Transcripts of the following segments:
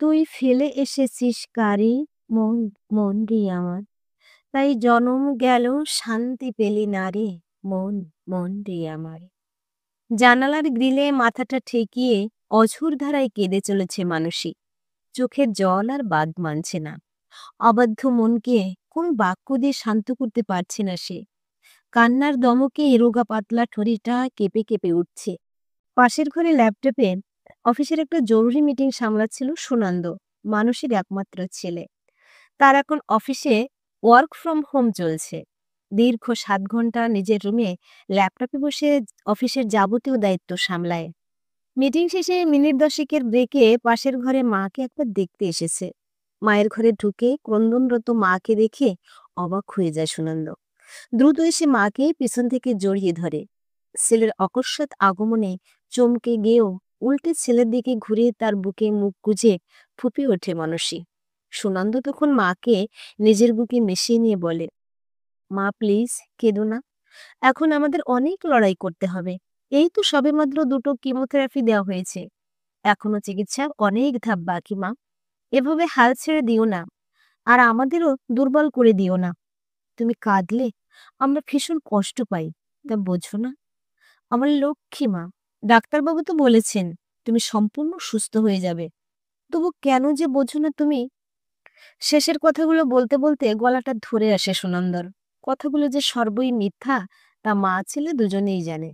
তুই ফেলে এসেছিস কারি মন মন রে আমার, তাই জনম গেল শান্তি পেলি না রে মন মন রে আমার। জানালার গ্রিলে মাথাটা ঠেকিয়ে অঝোর ধারায় কেঁদে চলেছে মানসী। চোখের জল আর বাদ মানছে না। অবাধ্য মনকে কোন বাক্য দিয়ে শান্ত করতে পারছে না সে। কান্নার দমকে রোগা পাতলা ঠোঁটিটা কেঁপে কেঁপে উঠছে। পাশের ঘরে ল্যাপটপে অফিসের একটা জরুরি মিটিং সামলাচ্ছিল সুনন্দ, মানুষের একমাত্র ছেলে। তার এখন অফিসে ওয়ার্ক ফ্রম হোম চলছে। দীর্ঘ 7 ঘন্টা নিজের রুমে ল্যাপটপে বসে অফিসের যাবতীয় দায়িত্ব সামলায়। মিটিং শেষে মিনিট 10-এর ব্রেকে পাশের ঘরে মাকে একবার দেখতে এসেছে। মায়ের ঘরে ঢুকে ক্রন্দনরত মাকে দেখে অবাক হয়ে যায় সুনন্দ। দ্রুত এসে মাকে পিছন থেকে জড়িয়ে ধরে। ছেলের অকস্মাৎ আগমনে চমকে গিয়েও উল্টে ছেলের দিকে ঘুরে তার বুকে মুখ গুজে ফুঁপে ওঠে মানসী। সুনন্দ তখন মাকে নিজের বুকে মিশিয়ে নিয়ে বলে, মা প্লিজ কেঁদো না, এখন আমাদের অনেক লড়াই করতে হবে। এই তো সবেমাত্র 2টো কিমোথেরাপি দেওয়া হয়েছে, এখনো চিকিৎসার অনেক ধাপ বাকি মা। এভাবে হাল ছেড়ে দিও না, আর আমাদেরও দুর্বল করে দিও না। তুমি কাঁদলে আমরা ভীষণ কষ্ট পাই, তা বোঝো না? আমার লক্ষ্মী মা, ডাক্তারবাবু তো বলেছেন তুমি সম্পূর্ণ সুস্থ হয়ে যাবে, তবু কেন যে বোঝো না তুমি? শেষের কথাগুলো বলতে বলতে গলাটা ধরে আসে সুনন্দর। কথাগুলো যে সর্বই মিথ্যা তা মা ছেলে দুজনেই জানে।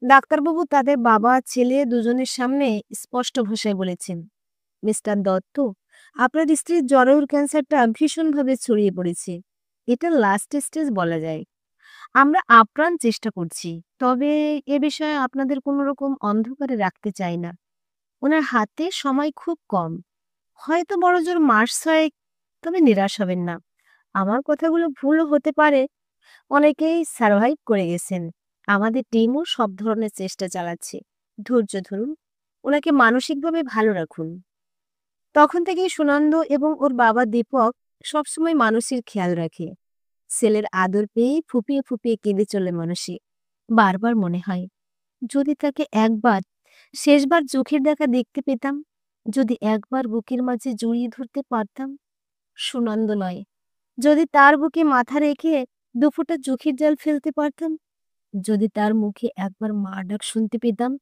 ডাক্তারবাবু তাদের বাবা ছেলে দুজনের সামনে স্পষ্ট ভাষায় বলেছেন, মিস্টার দত্ত, আপনার স্ত্রীর জরায়ুর ক্যান্সারটা ভীষণভাবে ছড়িয়ে পড়েছে। এটা লাস্ট স্টেজ বলা যায়। আমরা আপ্রাণ চেষ্টা করছি, তবে এ বিষয়ে আপনাদের কোনো রকম অন্ধকারে রাখতে চাই না। ওনার হাতে সময় খুব কম, হয়তো বড়জোর মাস 6, তবে নিরাশ হবেন না। আমার কথাগুলো ভুলও হতে পারে, অনেকেই সারভাইভ করে গেছেন। আমাদের টিমও সব ধরনের চেষ্টা চালাচ্ছে। ধৈর্য ধরুন, ওনাকে মানসিকভাবে ভালো রাখুন। তখন থেকেই সুনন্দ এবং ওর বাবা দীপক সবসময় মানসীর খেয়াল রাখে। ছেলের আদর পেয়ে ফুপিয়ে ফুপিয়ে কেঁদে চলে মানসী। বারবার মনে হয়, যদি তাকে একবার, শেষবার চোখের দেখা দেখতে পেতাম, যদি একবার বুকের মাঝে জড়িয়ে ধরতে পারতাম। সুনন্দ নয়, যদি তার বুকে মাথা রেখে 2 ফোঁটা চোখের জল ফেলতে পারতাম, যদি তার মুখে একবার মা ডাক শুনতে পেতাম,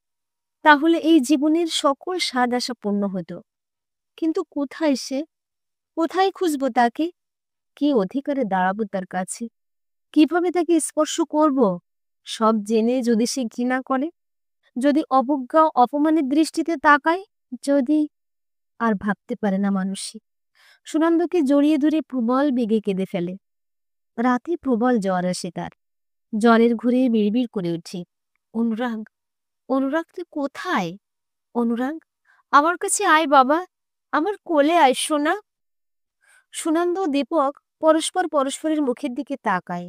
তাহলে এই জীবনের সকল স্বাদ আশা পূর্ণ হতো। কিন্তু কোথায় সে? কোথায় খুঁজবো তাকে? কি অধিকারে দাঁড়াবো তার কাছে? কিভাবে তাকে স্পর্শ করব? সব জেনে যদি সে ঘৃণা করে, যদি অবজ্ঞা অপমানের দৃষ্টিতে তাকায়, যদি... আর ভাবতে পারে না মানুষই। সুনন্দকে জড়িয়ে ধরে প্রবল বেগে কেঁদে ফেলে। রাতে প্রবল জ্বর আসে তার। জ্বরের ঘুরে বিড়বিড় করে উঠি, অনুরাগ, অনুরাগ তুই কোথায়? অনুরাগ, আমার কাছে আয় বাবা, আমার কোলে আয় সোনা। সুনন্দ ও দীপক পরস্পর পরস্পরের মুখের দিকে তাকায়।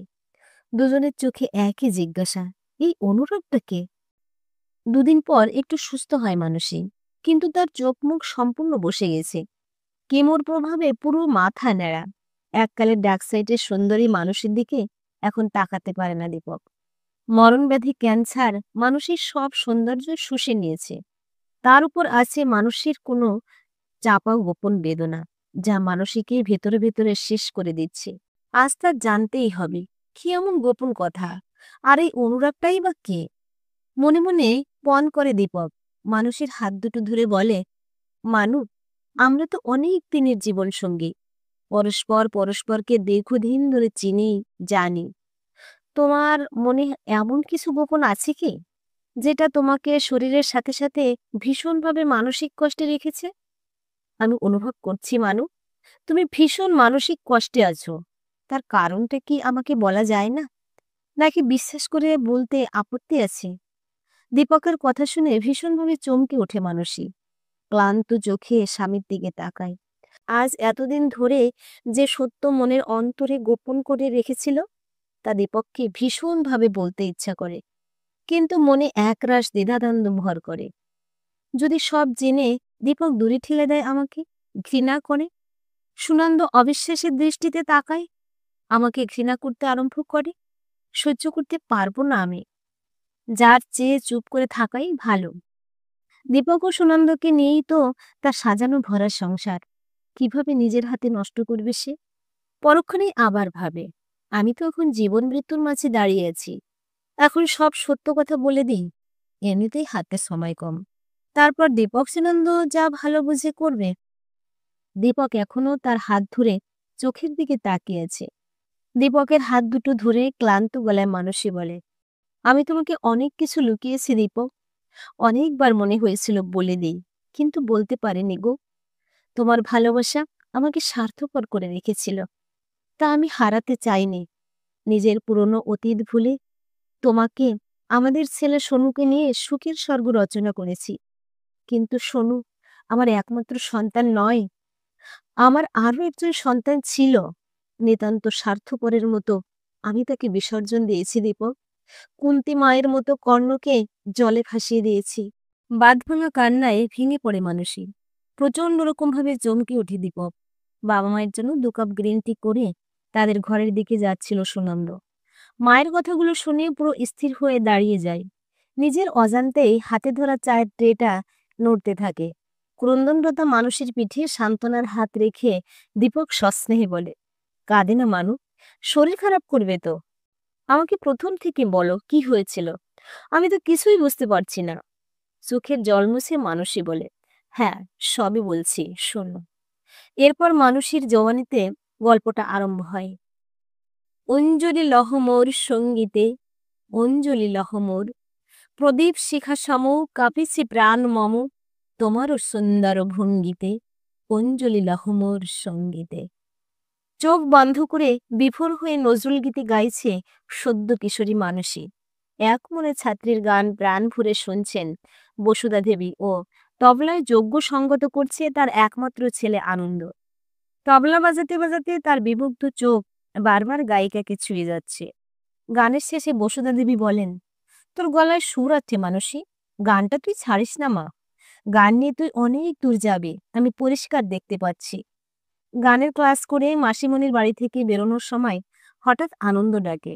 দুজনের চোখে একই জিজ্ঞাসা, এই অনুরাগটা কে? 2 দিন পর একটু সুস্থ হয় মানসী, কিন্তু তার চোখ মুখ সম্পূর্ণ বসে গেছে। কেমোর প্রভাবে পুরো মাথা ন্যাড়া। এককালের ডাকসাইটের সুন্দরী মানুষের দিকে এখন তাকাতে পারে না দীপক। মরণব্যাধি ক্যান্সার মানুষের সব সৌন্দর্য শুষে নিয়েছে। তার উপর আছে মানুষের কোনো চাপা গোপন বেদনা, যা মানসীকে ভেতরে ভেতরে শেষ করে দিচ্ছে। আজ তার জানতেই হবে কি এমন গোপন কথা, আর এই অনুরাগটাই বা কে? মনে মনে পণ করে দীপক। মানুষের হাত দুটো ধরে বলে, মানু, আমরা তো অনেক দিনের জীবন সঙ্গী, পরস্পর পরস্পরকে দীর্ঘদিন ধরে চিনি, জানি। তোমার মনে এমন কিছু গোপন আছে কি, যেটা তোমাকে শরীরের সাথে সাথে ভীষণভাবে মানসিক কষ্টে রেখেছে? আমি অনুভব করছি মানু, তুমি ভীষণ মানসিক কষ্টে আছো। তার কারণটা কি আমাকে বলা যায় না, নাকি বিশ্বাস করে বলতে আপত্তি আছে? দীপকের কথা শুনে ভীষণভাবে চমকে ওঠে মানসী। ক্লান্ত চোখে স্বামীর দিকে তাকায়। আজ এতদিন ধরে যে সত্য মনের অন্তরে গোপন করে রেখেছিল, তা দীপককে ভীষণভাবে বলতে ইচ্ছা করে, কিন্তু মনে একরাশ দ্বিধাদ্বন্দ্ব ভর করে। যদি সব জেনে দীপক দূরে ঠেলে দেয় আমাকে, ঘৃণা করে, সুনন্দ অবিশ্বাসের দৃষ্টিতে তাকায়, আমাকে ঘৃণা করতে আরম্ভ করে, সহ্য করতে পারবো না আমি। যার চেয়ে চুপ করে থাকাই ভালো। দীপক ও সুনন্দকে নিয়েই তো তার সাজানো ভরা সংসার। কিভাবে নিজের হাতে নষ্ট করবে সে? পরক্ষণেই আবার ভাবে, আমি তো এখন জীবন মৃত্যুর মাঝে দাঁড়িয়ে আছি। এখন সব সত্য কথা বলে দিই, এমনিতেই হাতে সময় কম। তারপর দীপক সুনন্দ যা ভালো বুঝে করবে। দীপক এখনো তার হাত ধরে চোখের দিকে তাকিয়ে আছে। দীপকের হাত দুটো ধরে ক্লান্ত গলায় মানসী বলে, আমি তোমাকে অনেক কিছু লুকিয়েছি দীপক। অনেকবার মনে হয়েছিল বলে দিই, কিন্তু বলতে পারিনি গো। তোমার ভালোবাসা আমাকে স্বার্থপর করে রেখেছিল, তা আমি হারাতে চাইনি। নিজের পুরনো অতীত ভুলে তোমাকে, আমাদের ছেলে সোনুকে নিয়ে সুখের স্বর্গ রচনা করেছি। কিন্তু সোনু আমার একমাত্র সন্তান নয়। আমার আরো একজন সন্তান ছিল। নিতান্ত স্বার্থপরের মতো আমি তাকে বিসর্জন দিয়েছি দীপক। কুন্তী মায়ের মতো কর্ণকে জলে ভাসিয়ে দিয়েছি। বাঁধভাঙা কান্নায় ভেঙে পড়ে মানসী। প্রচন্ড রকম ভাবে চমকে ওঠে দীপক। বাবা মায়ের জন্য 2 কাপ গ্রিন টি করে তাদের ঘরের দিকে যাচ্ছিল সুনন্দ। মায়ের কথাগুলো শুনে পুরো স্থির হয়ে দাঁড়িয়ে যায়। নিজের অজান্তেই হাতে ধরা চায়ের ট্রেটা নড়তে থাকে। ক্রন্দনরতা মানুষের পিঠে সান্ত্বনার হাত রেখে দীপক সস্নেহে বলে, কাঁদে না মানু, শরীর খারাপ করবে তো। আমাকে প্রথম থেকে বলো কি হয়েছিল, আমি তো কিছুই বুঝতে পারছি না। চোখের জল মুছে মানসী বলে, হ্যাঁ সবই বলছি শোনো। এরপর মানুষের জওয়ানিতে গল্পটা আরম্ভ হয়। অঞ্জলি লহ মোর সঙ্গীতে, অঞ্জলি লহ মোর, প্রদীপ শিখা সম কাঁপিছে প্রাণ মম, তোমারও সুন্দর ভঙ্গিতে, অঞ্জলি লহ মোর সঙ্গীতে। চোখ বন্ধ করে বিভোর হয়ে নজরুল গীতি গাইছে সদ্য কিশোরী মানসী। এক মনে ছাত্রীর গান প্রাণ ভরে শুনছেন বসুধা দেবী ও তবলায় যোগ্য সঙ্গত করছে তার একমাত্র ছেলে আনন্দ। তবলা বাজাতে বাজাতে তার বিমুগ্ধ চোখ বারবার গায়িকাকে ছুঁয়ে যাচ্ছে। গানের শেষে বসুধা দেবী বলেন, তোর গলায় সুর আছে মানসী, গানটা তুই ছাড়িস না মা। গান নিয়ে তুই অনেক দূর যাবে, আমি পরিষ্কার দেখতে পাচ্ছি। গানের ক্লাস করে মাসিমণির বাড়ি থেকে বেরোনোর সময় হঠাৎ আনন্দ ডাকে,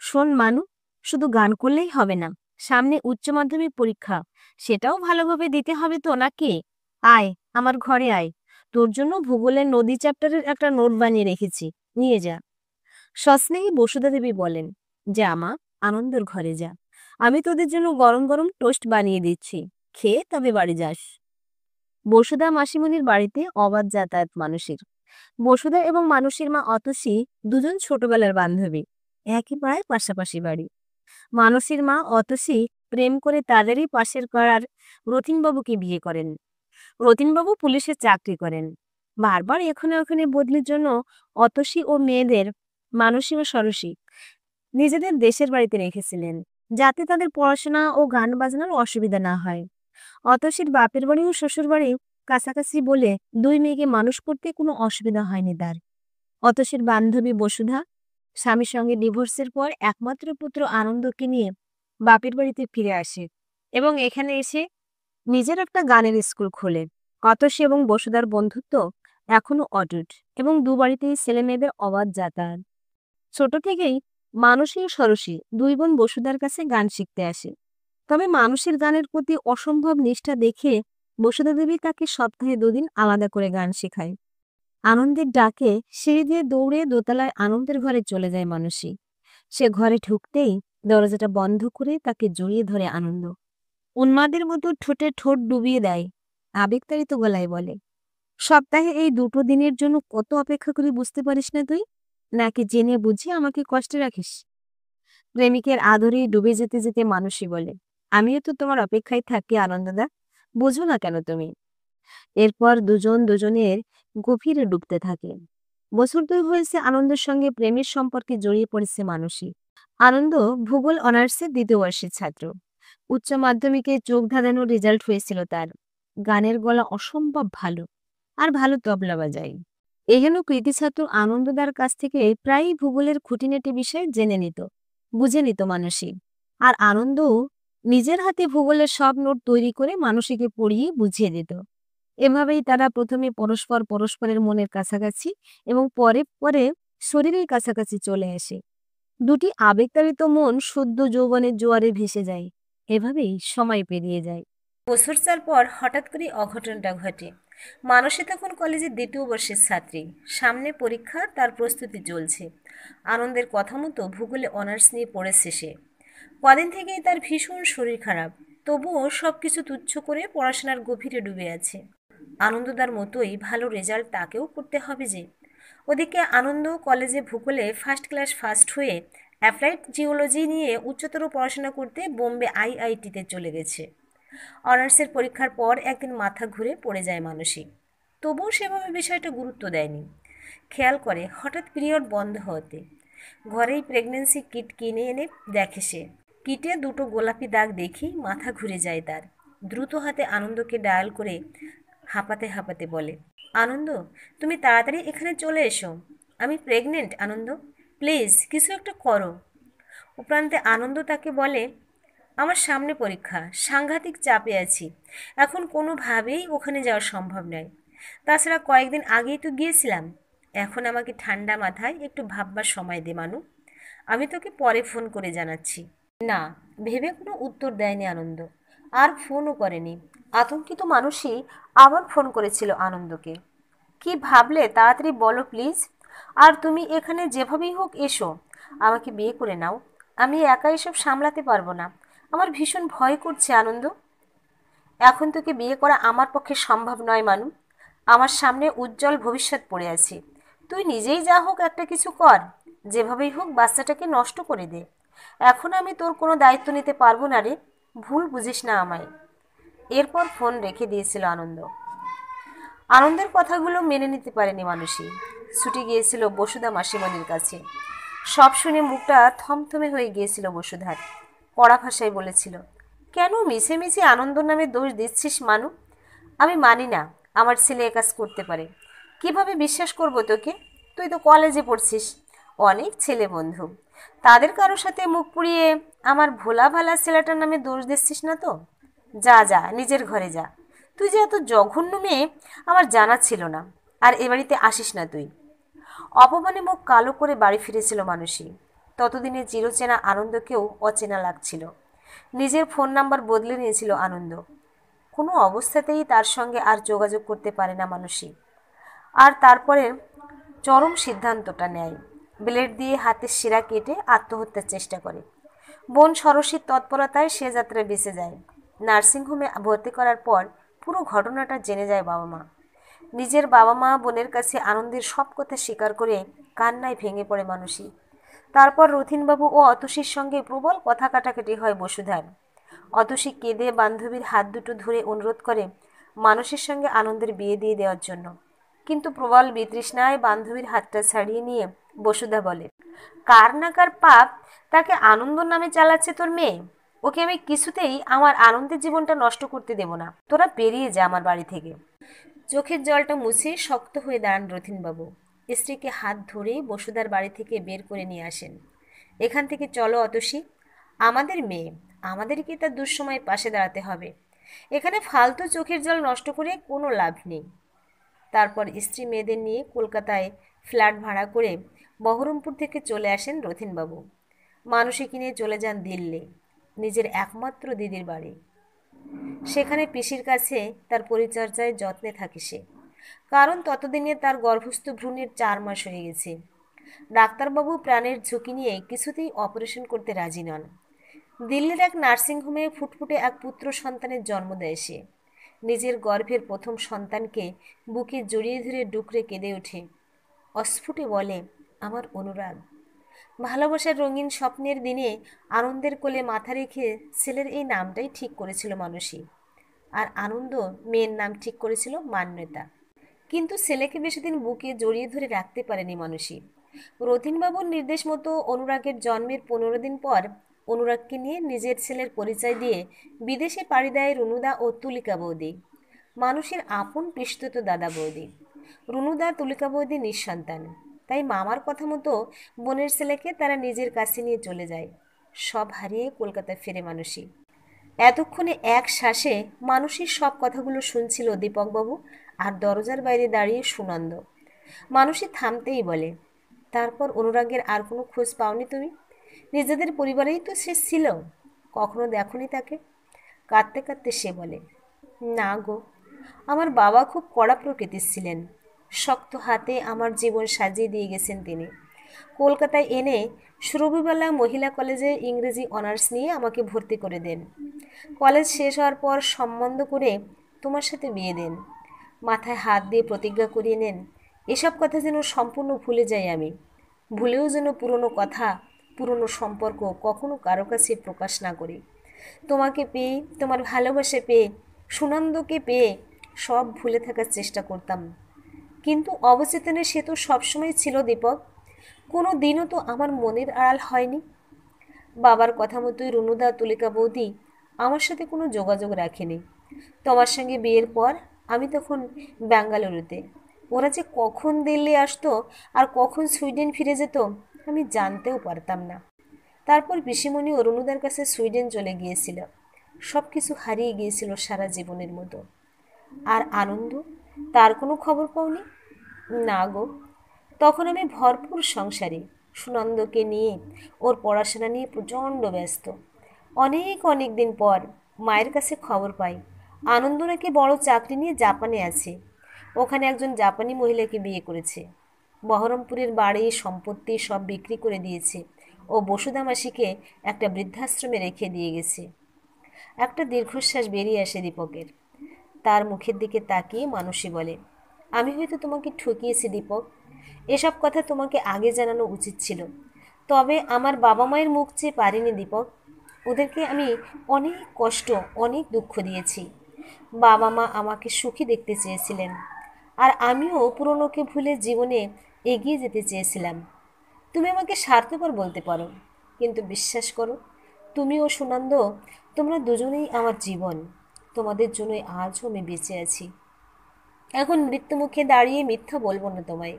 শোন মানু, শুধু গান করলেই হবে না, সামনে উচ্চ মাধ্যমিক পরীক্ষা, সেটাও ভালোভাবে দিতে হবে তো নাকি? আয় আমার ঘরে আয়, তোর জন্য ভূগোলের নদী চ্যাপ্টারের একটা নোট বানিয়ে রেখেছি, নিয়ে যা। সস্নেহী বসুধা দেবী বলেন, যা মা, আনন্দের ঘরে যা, আমি তোদের জন্য গরম গরম টোস্ট বানিয়ে দিচ্ছি, খেয়ে তবে বাড়ি যাস। বসুধা মাসিমণির বাড়িতে অবাধ যাতায়াত মানুষের। বসুধা এবং মানুষের মা অতসী দুজন ছোটবেলার বান্ধবী, একই পাড়ায় পাশাপাশি বাড়ি। মানসীর মা অতসী প্রেম করে তাদেরই পাশের পাড়ার রতিনবাবুকে বিয়ে করেন। রতিনবাবু পুলিশে চাকরি করেন। বারবার এখানে ওখানে বদলির জন্য অতসী ও মেয়েদের, মানসী ও সরসী, নিজেদের দেশের বাড়িতে রেখেছিলেন, যাতে তাদের পড়াশোনা ও গান বাজনার অসুবিধা না হয়। অতসীর বাপের বাড়ি ও শ্বশুর বাড়ি কাছাকাছি বলে 2 মেয়েকে মানুষ করতে কোনো অসুবিধা হয়নি তার। অতসীর বান্ধবী বসুধা স্বামীর সঙ্গে ডিভোর্সের পর একমাত্র পুত্র আনন্দকে নিয়ে বাপের বাড়িতে ফিরে আসে এবং এখানে এসে নিজের একটা গানের স্কুল খোলে। অতসী এবং বসুধার বন্ধুত্ব এখনো অটুট এবং 2 বাড়িতেই ছেলে মেয়েদের অবাধ যাতায়াত। ছোট থেকেই মানসী ও সরসী 2 বোন বসুধার কাছে গান শিখতে আসে। তবে মানুষের গানের প্রতি অসম্ভব নিষ্ঠা দেখে বসুধা দেবী তাকে সপ্তাহে 2 দিন আলাদা করে গান শেখায়। আনন্দের ডাকে সিঁড়ি দিয়ে দৌড়ে দোতলায় আনন্দের ঘরে চলে যায় মানসী। সে ঘরে ঢুকতেই দরজাটা বন্ধ করে তাকে জড়িয়ে ধরে আনন্দ। উন্মাদের মতো ঠোঁটে ঠোঁট ডুবিয়ে দেয়, আবেগতাড়িত গলায় বলে, সপ্তাহে এই 2টো দিনের জন্য কত অপেক্ষা করি বুঝতে পারিস না তুই? নাকি জেনে বুঝে আমাকে কষ্টে রাখিস? প্রেমিকের আদরে ডুবে যেতে যেতে মানসী বলে, আমিও তো তোমার অপেক্ষায় থাকি আনন্দদা, বুঝো না কেন তুমি? এরপর দুজন দুজনের গভীরে ডুবতে থাকে। বছর 2 হয়েছে আনন্দের সঙ্গে প্রেমের সম্পর্কে জড়িয়ে পড়েছে মানসী। আনন্দ ভূগোল অনার্সের 2য় বর্ষের ছাত্র। উচ্চ মাধ্যমিকে চোখ ধাঁধানো রেজাল্ট হয়েছিল তার। গানের গলা অসম্ভব ভালো, আর ভালো তবলা বাজায়। এহেন কৃতি ছাত্র আনন্দদার কাছ থেকে প্রায়ই ভূগোলের খুঁটিনাটি বিষয় জেনে নিত, বুঝে নিত মানসী। আর আনন্দও নিজের হাতে ভূগোলের সব নোট তৈরি করে মানসীকে পড়িয়ে বুঝিয়ে দিত। এভাবেই তারা প্রথমে পরস্পর পরস্পরের মনের কাছাকাছি এবং পরে পরে শরীরের কাছাকাছি চলে আসে। 2টি আবেগতাড়িত মন সদ্য যৌবনের জোয়ারে ভেসে যায়। এভাবেই সময় পেরিয়ে যায়। বছর চার পর হঠাৎ করে অঘটনটা ঘটে। মানসী তখন কলেজের দ্বিতীয় বর্ষের ছাত্রী। সামনে পরীক্ষা, তার প্রস্তুতি চলছে। আনন্দের কথা মতো ভূগোলে অনার্স নিয়ে পড়েছে সে। কদিন থেকেই তার ভীষণ শরীর খারাপ, তবুও সব কিছু তুচ্ছ করে পড়াশোনার গভীরে ডুবে আছে। আনন্দদার মতোই ভালো রেজাল্ট তাকেও করতে হবে যে। ওদিকে আনন্দ কলেজে ভূগোলে ফার্স্ট ক্লাস ফার্স্ট হয়ে অ্যাপ্লাইড জিওলজি নিয়ে উচ্চতর পড়াশোনা করতে বোম্বে আইআইটিতে চলে গেছে। অনার্সের পরীক্ষার পর একদিন মাথা ঘুরে পড়ে যায় মানসী। তবুও সেভাবে বিষয়টা গুরুত্ব দেয়নি। খেয়াল করে হঠাৎ পিরিয়ড বন্ধ হতে। ঘরেই প্রেগন্যান্সি কিট কিনে এনে দেখে সে। কিটে দুটো গোলাপি দাগ দেখি মাথা ঘুরে যায় তার। দ্রুত হাতে আনন্দকে ডায়াল করে হাঁপাতে হাঁপাতে বলে, আনন্দ, তুমি তাড়াতাড়ি এখানে চলে এসো। আমি প্রেগনেন্ট আনন্দ, প্লিজ কিছু একটা করো। উপরান্তে আনন্দ তাকে বলে, আমার সামনে পরীক্ষা, সাংঘাতিক চাপে আছি, এখন কোনোভাবেই ওখানে যাওয়া সম্ভব নয়। তাছাড়া কয়েকদিন আগেই তো গিয়েছিলাম। এখন আমাকে ঠান্ডা মাথায় একটু ভাববার সময় দে মানু, আমি তোকে পরে ফোন করে জানাচ্ছি। না, ভেবে কোনো উত্তর দেয়নি আনন্দ, আর ফোনও করেনি। আতঙ্কিত মানুষই আবার ফোন করেছিল আনন্দকে। কি ভাবলে তাড়াতাড়ি বলো প্লিজ, আর তুমি এখানে যেভাবেই হোক এসো, আমাকে বিয়ে করে নাও। আমি একা এসব সামলাতে পারবো না, আমার ভীষণ ভয় করছে আনন্দ। এখন তোকে বিয়ে করা আমার পক্ষে সম্ভব নয় মানু, আমার সামনে উজ্জ্বল ভবিষ্যৎ পড়ে আছে। তুই নিজেই যা হোক একটা কিছু কর, যেভাবেই হোক বাচ্চাটাকে নষ্ট করে দে। এখন আমি তোর কোনো দায়িত্ব নিতে পারবো না রে, ভুল বুঝিস না আমায়। এরপর ফোন রেখে দিয়েছিল আনন্দ। আনন্দের কথাগুলো মেনে নিতে পারেনি মানুষই। ছুটে গিয়েছিল বসুধা মাসিমণির কাছে। সব শুনে মুখটা থমথমে হয়ে গিয়েছিল বসুধার। কড়া ভাষায় বলেছিল, কেন মিছে মিছে আনন্দ নামে দোষ দিচ্ছিস মানু? আমি মানি না আমার ছেলে এ কাজ করতে পারে। কিভাবে বিশ্বাস করব তোকে? তুই তো কলেজে পড়ছিস, অনেক ছেলে বন্ধু, তাদের কারোর সাথে মুখ পুড়িয়ে আমার ভোলা ভালা ছেলেটার নামে দোষ দিচ্ছিস না তো? যা যা, নিজের ঘরে যা। তুই যে এত জঘন্য মেয়ে আমার জানা ছিল না, আর এ বাড়িতে আসিস না তুই। অপমানে মুখ কালো করে বাড়ি ফিরেছিল মানুষই। ততদিনে চিরচেনা আনন্দকেও অচেনা লাগছিল। নিজের ফোন নাম্বার বদলে নিয়েছিল আনন্দ। কোনো অবস্থাতেই তার সঙ্গে আর যোগাযোগ করতে পারে না মানুষই। আর তারপরে চরম সিদ্ধান্তটা নেয়। ব্লেড দিয়ে হাতের শিরা কেটে আত্মহত্যার চেষ্টা করে। বোন সরসীর তৎপরতায় সে যাত্রায় বেঁচে যায়। নার্সিংহোমে ভর্তি করার পর পুরো ঘটনাটা জেনে যায় বাবা মা। নিজের বাবা মা বোনের কাছে আনন্দের সব কথা স্বীকার করে কান্নায় ভেঙে পড়ে মানুষই। তারপর রথিনবাবু ও অতসীর সঙ্গে প্রবল কথা কাটাকাটি হয় বসুধার। অতসী কেঁদে বান্ধবীর হাত দুটো ধরে অনুরোধ করে মানুষের সঙ্গে আনন্দের বিয়ে দিয়ে দেওয়ার জন্য। কিন্তু প্রবল বিতৃষ্ণায় বান্ধবীর হাতটা ছাড়িয়ে নিয়ে বসুধা বলে, কার না কার পাপ তাকে আনন্দ নামে চালাচ্ছে তোর মেয়ে। ওকে আমি কিছুতেই আমার আনন্দের জীবনটা নষ্ট করতে দেব না, তোরা বেরিয়ে যা আমার বাড়ি থেকে। চোখের জলটা মুছে শক্ত হয়ে দাঁড়ান রথিনবাবু। স্ত্রীকে হাত ধরেই বসুধার বাড়ি থেকে বের করে নিয়ে আসেন। এখান থেকে চলো অতসী, আমাদের মেয়ে, আমাদেরকে তার দুঃসময়ে পাশে দাঁড়াতে হবে। এখানে ফালতু চোখের জল নষ্ট করে কোনো লাভ নেই। তারপর স্ত্রী মেয়েদের নিয়ে কলকাতায় ফ্ল্যাট ভাড়া করে বহরমপুর থেকে চলে আসেন রথিনবাবু। মানসীকে নিয়ে চলে যান দিল্লি, নিজের একমাত্র দিদির বাড়ি। সেখানে পিসির কাছে তার পরিচর্যায় যত্নে থাকে সে, কারণ ততদিনে তার গর্ভস্থ ভ্রূণের 4 মাস হয়ে গেছে। ডাক্তারবাবু প্রাণের ঝুঁকি নিয়ে কিছুতেই অপারেশন করতে রাজি নন। দিল্লির এক নার্সিংহোমে ফুটফুটে এক পুত্র সন্তানের জন্ম দেয় সে। নিজের গর্ভের প্রথম সন্তানকে বুকে জড়িয়ে ধরে ডুকরে কেঁদে ওঠে। অস্ফুটে বলে, আমার অনুরাগ। ভালোবাসার রঙিন স্বপ্নের দিনে আনন্দের কোলে মাথা রেখে ছেলের এই নামটাই ঠিক করেছিল মানসী। আর আনন্দ মেয়ের নাম ঠিক করেছিল মান্যতা। কিন্তু ছেলেকে বেশিদিন বুকে জড়িয়ে ধরে রাখতে পারেনি মানসী। রথিনবাবুর নির্দেশ মতো অনুরাগের জন্মের 15 দিন পর অনুরাগকে নিয়ে নিজের ছেলের পরিচয় দিয়ে বিদেশে পাড়ি দেয় রুনুদা ও তুলিকা বৌদি, মানুষের আপন পিসতুতো দাদা বৌদি। রুনুদা তুলিকা বৌদি নিঃসন্তান, তাই মামার কথা মতো বোনের ছেলেকে তারা নিজের কাছে নিয়ে চলে যায়। সব হারিয়ে কলকাতায় ফেরে মানসী। এতক্ষণে এক শ্বাসে মানুষের সব কথাগুলো শুনছিল দীপকবাবু আর দরজার বাইরে দাঁড়িয়ে সুনন্দ। মানুষই থামতেই বলে, তারপর অনুরাগের আর কোনো খোঁজ পাওনি তুমি? নিজেদের পরিবারেই তো সে ছিল, কখনো দেখনি তাকে? কাঁদতে কাঁদতে সে বলে, না গো, আমার বাবা খুব কড়া প্রকৃতির ছিলেন। শক্ত হাতে আমার জীবন সাজিয়ে দিয়ে গেছেন তিনি। কলকাতায় এনে সুরভিবালা মহিলা কলেজে ইংরেজি অনার্স নিয়ে আমাকে ভর্তি করে দেন। কলেজ শেষ হওয়ার পর সম্বন্ধ করে তোমার সাথে বিয়ে দেন। মাথায় হাত দিয়ে প্রতিজ্ঞা করিয়ে নেন, এসব কথা যেন সম্পূর্ণ ভুলে যাই আমি। ভুলেও যেন পুরনো কথা, পুরনো সম্পর্ক কখনো কারো কাছে প্রকাশ না করি। তোমাকে পেয়ে, তোমার ভালোবাসা পেয়ে, সুনন্দকে পেয়ে সব ভুলে থাকার চেষ্টা করতাম। কিন্তু অবচেতনে সে তো সবসময় ছিল দীপক, কোনো দিনও তো আমার মনের আড়াল হয়নি। বাবার কথা মতোই রুনুদা, তুলিকা বৌদি আমার সাথে কোনো যোগাযোগ রাখেনি। তোমার সঙ্গে বিয়ের পর আমি তখন বেঙ্গালুরুতে। ওরা যে কখন দিল্লি আসতো আর কখন সুইডেন ফিরে যেত আমি জানতেও পারতাম না। তারপর পিসিমণি ও রুনুদার কাছে সুইডেন চলে গিয়েছিল। সব কিছু হারিয়ে গিয়েছিল সারা জীবনের মতো। আর আনন্দ, তার কোনো খবর পাওনি? না গো, তখন আমি ভরপুর সংসারী, সুনন্দকে নিয়ে, ওর পড়াশোনা নিয়ে প্রচণ্ড ব্যস্ত। অনেক অনেক দিন পর মায়ের কাছে খবর পাই আনন্দ নাকি বড় চাকরি নিয়ে জাপানে আছে। ওখানে একজন জাপানি মহিলাকে বিয়ে করেছে। বহরমপুরের বাড়ি সম্পত্তি সব বিক্রি করে দিয়েছে ও বসুধা মাসিকে একটা বৃদ্ধাশ্রমে রেখে দিয়ে গেছে। একটা দীর্ঘশ্বাস বেরিয়ে আসে দীপকের। তার মুখের দিকে তাকিয়ে মানুষই বলে, আমি হয়তো তোমাকে ঠকিয়েছি দীপক, এসব কথা তোমাকে আগে জানানো উচিত ছিল। তবে আমার বাবা মায়ের মুখ চেয়ে পারিনি দীপক। ওদেরকে আমি অনেক কষ্ট, অনেক দুঃখ দিয়েছি। বাবা মা আমাকে সুখী দেখতে চেয়েছিলেন, আর আমিও পুরনোকে ভুলে জীবনে এগিয়ে যেতে চেয়েছিলাম। তুমি আমাকে স্বার্থপর বলতে পারো, কিন্তু বিশ্বাস করো, তুমি ও সুনন্দ, তোমরা দুজনেই আমার জীবন। তোমাদের জন্যই আজও আমি বেঁচে আছি। এখন মৃত্যুমুখে দাঁড়িয়ে মিথ্যা বলবো না তোমায়।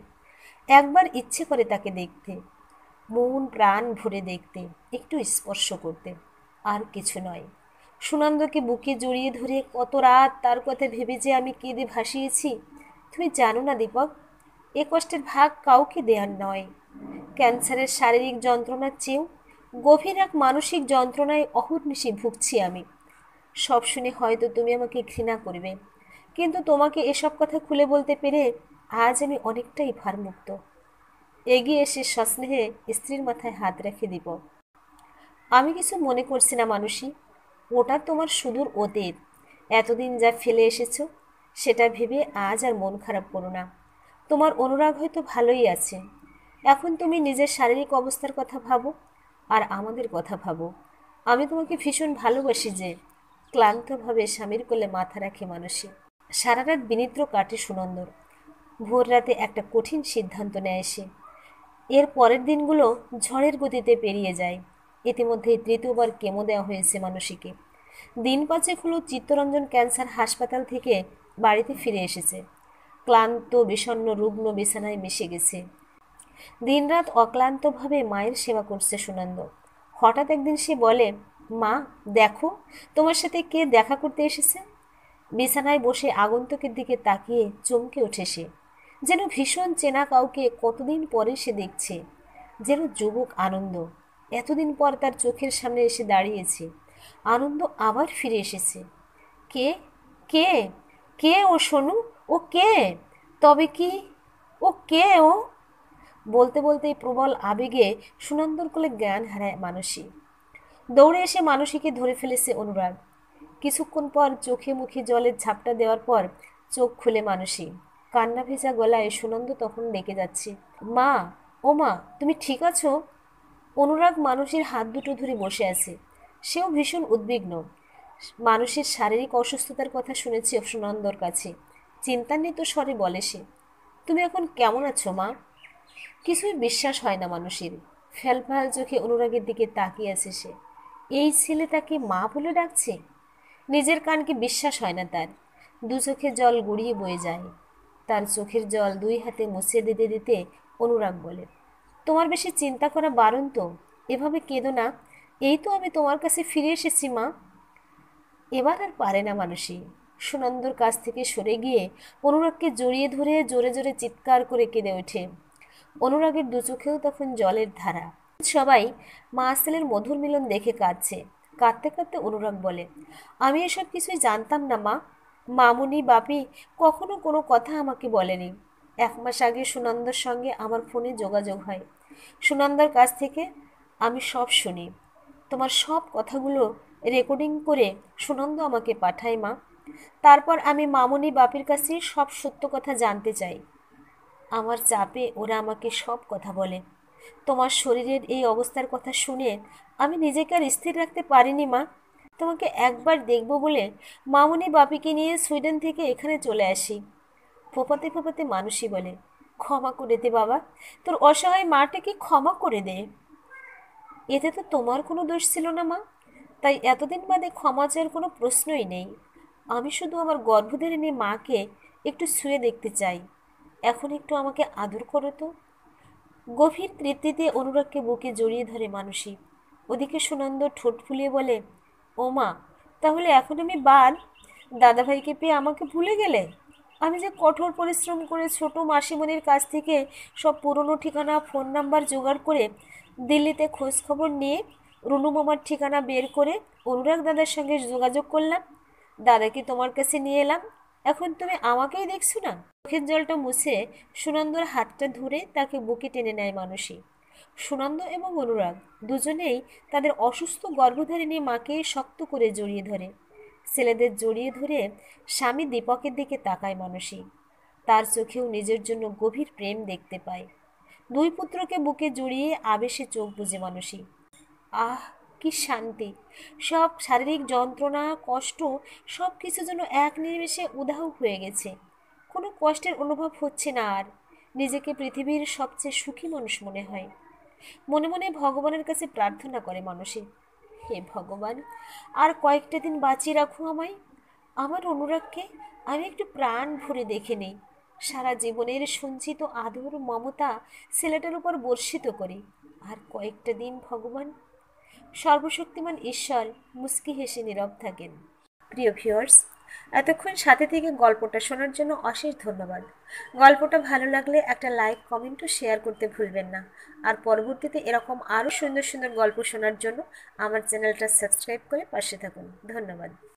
একবার ইচ্ছে করে তাকে দেখতে, মন প্রাণ ভরে দেখতে, একটু স্পর্শ করতে, আর কিছু নয়। সুনন্দকে বুকে জড়িয়ে ধরে কত রাত তার কথা ভেবে যে আমি কেঁদে ভাসিয়েছি তুমি জানো না দীপক। এ কষ্টের ভাগ কাউকে দেওয়ার নয়। ক্যান্সারের শারীরিক যন্ত্রণার চেয়েও গভীর এক মানসিক যন্ত্রণায় অহর্নিশি ভুগছি আমি। সব শুনে হয়তো তুমি আমাকে ঘৃণা করবে, কিন্তু তোমাকে এসব কথা খুলে বলতে পেরে আজ আমি অনেকটাই ভারমুক্ত। এগিয়ে এসে সস্নেহে স্ত্রীর মাথায় হাত রেখে দীপক, আমি কিছু মনে করছি না মানুষই, ওটা তোমার সুদূর অতীত। এতদিন যা ফেলে এসেছো সেটা ভেবে আজ আর মন খারাপ করো না। তোমার অনুরাগ হয়তো ভালোই আছে। এখন তুমি নিজের শারীরিক অবস্থার কথা ভাবো, আর আমাদের কথা ভাবো। আমি তোমাকে ভীষণ ভালোবাসি যে। ক্লান্তভাবে স্বামীর কোলে মাথা রাখে মানুষই। সারা রাত বিনিদ্র কাটে সুনন্দর। ভোর রাতে একটা কঠিন সিদ্ধান্ত নেয় সে। এর পরের দিনগুলো ঝড়ের গতিতে পেরিয়ে যায়। ইতিমধ্যেই তৃতীয়বার কেমো দেওয়া হয়েছে মানসীকে। দিন পাঁচেক হলো চিত্তরঞ্জন ক্যান্সার হাসপাতাল থেকে বাড়িতে ফিরে এসেছে। ক্লান্ত বিষণ্ণ রুগ্ন বিছানায় মিশে গেছে। দিনরাত অক্লান্তভাবে মায়ের সেবা করছে সুনন্দ। হঠাৎ একদিন সে বলে, মা দেখো, তোমার সাথে কে দেখা করতে এসেছে। বিছানায় বসে আগন্তুকের দিকে তাকিয়ে চমকে ওঠে সে। যেন ভীষণ চেনা কাউকে কতদিন পরে সে দেখছে। যেন যুবক আনন্দ এতদিন পর তার চোখের সামনে এসে দাঁড়িয়েছে। আনন্দ আবার ফিরে এসেছে। কে কে কে ও সোনু? ও কে? তবে কি ও কে? ও বলতে বলতেই প্রবল আবেগে সুনন্দর কোলে জ্ঞান হারায় মানসী। দৌড়ে এসে মানসীকে ধরে ফেলেছে অনুরাগ। কিছুক্ষণ পর চোখে মুখে জলের ঝাপটা দেওয়ার পর চোখ খুলে মানসী। কান্না ভেজা গলায় সুনন্দ তখন ডেকে যাচ্ছে, মা, ও মা, তুমি ঠিক আছো? অনুরাগ মানসীর হাত দুটো ধরে বসে আছে। সেও ভীষণ উদ্বিগ্ন। মানুষের শারীরিক অসুস্থতার কথা শুনেছে সুনন্দর কাছে। চিন্তান্বিত স্বরে বলে সে, তুমি এখন কেমন আছো মা? কিছুই বিশ্বাস হয় না মানুষের। ফ্যালফ্যাল চোখে অনুরাগের দিকে তাকিয়ে আছে সে। এই ছেলে তাকে মা বলে ডাকছে। নিজের কানকে বিশ্বাস হয় না তার। দু চোখে জল গড়িয়ে বয়ে যায়। তার চোখের জল দুই হাতে মুছিয়ে দিতে দিতে অনুরাগ বলে, তোমার বেশি চিন্তা করা বারণ তো। এভাবে কেঁদো না। এই তো আমি তোমার কাছে ফিরে এসেছি মা। এবার আর পারে না মানুষই। সুনন্দর কাছ থেকে সরে গিয়ে অনুরাগকে জড়িয়ে ধরে জোরে জোরে চিৎকার করে কেঁদে ওঠে। অনুরাগের দু চোখেও তখন জলের ধারা। সবাই মা আসলের মধুর মিলন দেখে কাঁদছে। কাঁদতে কাঁদতে অনুরাগ বলে, আমি এসব কিছুই জানতাম না মা। মামুনি বাপি কখনো কোনো কথা আমাকে বলেনি। 1 মাস আগে সুনন্দার সঙ্গে আমার ফোনে যোগাযোগ হয়। সুনন্দার কাছ থেকে আমি সব শুনি। তোমার সব কথাগুলো রেকর্ডিং করে সুনন্দ আমাকে পাঠায় মা। তারপর আমি মামুনি বাপির কাছে সব সত্য কথা জানতে চাই। আমার চাপে ওরা আমাকে সব কথা বলে। তোমার শরীরের এই অবস্থার কথা শুনে আমি নিজেকে আর স্থির রাখতে পারিনি মা। তোমাকে একবার দেখব বলে মামুনি বাপিকে নিয়ে সুইডেন থেকে এখানে চলে আসি। ফোপাতে ফোপাতে মানুষই বলে, ক্ষমা করে দে বাবা, তোর অসহায় মাটাকে ক্ষমা করে দে। এতে তো তোমার কোনো দোষ ছিল না মা, তাই এতদিন বাদে ক্ষমা চাওয়ার কোনো প্রশ্নই নেই। আমি শুধু আমার গর্ভধারিণী মাকে একটু ছুঁয়ে দেখতে চাই। এখন একটু আমাকে আদর করো তো। গভীর তৃপ্তিতে অনুরাগকে বুকে জড়িয়ে ধরে মানসী। ওদিকে সুনন্দ ঠোঁট ফুলিয়ে বলে, ও মা, তাহলে এখন আমি বাদ? দাদাভাইকে পেয়ে আমাকে ভুলে গেলে? আমি যে কঠোর পরিশ্রম করে ছোট মাসিমণির কাছ থেকে সব পুরনো ঠিকানা ফোন নাম্বার জোগাড় করে দিল্লিতে খোঁজ খবর নিয়ে রুনু মামার ঠিকানা বের করে অনুরাগ দাদার সঙ্গে যোগাযোগ করলাম, দাদাকে তোমার কাছে নিয়ে এলাম, এখন তুমি আমাকেই দেখছো না? চোখের জলটা মুছে সুনন্দর হাতটা ধরে তাকে বুকে টেনে নেয় মানসী। সুনন্দ এবং অনুরাগ দুজনেই তাদের অসুস্থ গর্ভধারিণী মাকে শক্ত করে জড়িয়ে ধরে। ছেলেদের জড়িয়ে ধরে স্বামী দীপকের দিকে তাকায় মানসী। তার চোখেও নিজের জন্য গভীর প্রেম দেখতে পায়। দুই পুত্রকে বুকে জড়িয়ে আবেশে চোখ বুজে মানসী। আহ, কি শান্তি! সব শারীরিক যন্ত্রণা, কষ্ট সব কিছু যেন এক নিমেষে উধাও হয়ে গেছে। কোনো কষ্টের অনুভব হচ্ছে না আর। নিজেকে পৃথিবীর সবচেয়ে সুখী মানুষ মনে হয়। মনে মনে ভগবানের কাছে প্রার্থনা করে মানসী, হে ভগবান, আর কয়েকটা দিন বাঁচিয়ে রাখো আমায়। আমার অনুরাগকে আমি একটু প্রাণ ভরে দেখে নেই। সারা জীবনের সঞ্চিত আদর মমতা ছেলেটার উপর বর্ষিত করি। আর কয়েকটা দিন ভগবান। সর্বশক্তিমান ঈশ্বর মুস্কি হেসে নীরব থাকেন। প্রিয় ভিউয়ার্স, এতক্ষণ সাথে থেকে গল্পটা শোনার জন্য অশেষ ধন্যবাদ। গল্পটা ভালো লাগলে একটা লাইক, কমেন্ট ও শেয়ার করতে ভুলবেন না। আর পরবর্তীতে এরকম আরও সুন্দর সুন্দর গল্প শোনার জন্য আমার চ্যানেলটা সাবস্ক্রাইব করে পাশে থাকুন। ধন্যবাদ।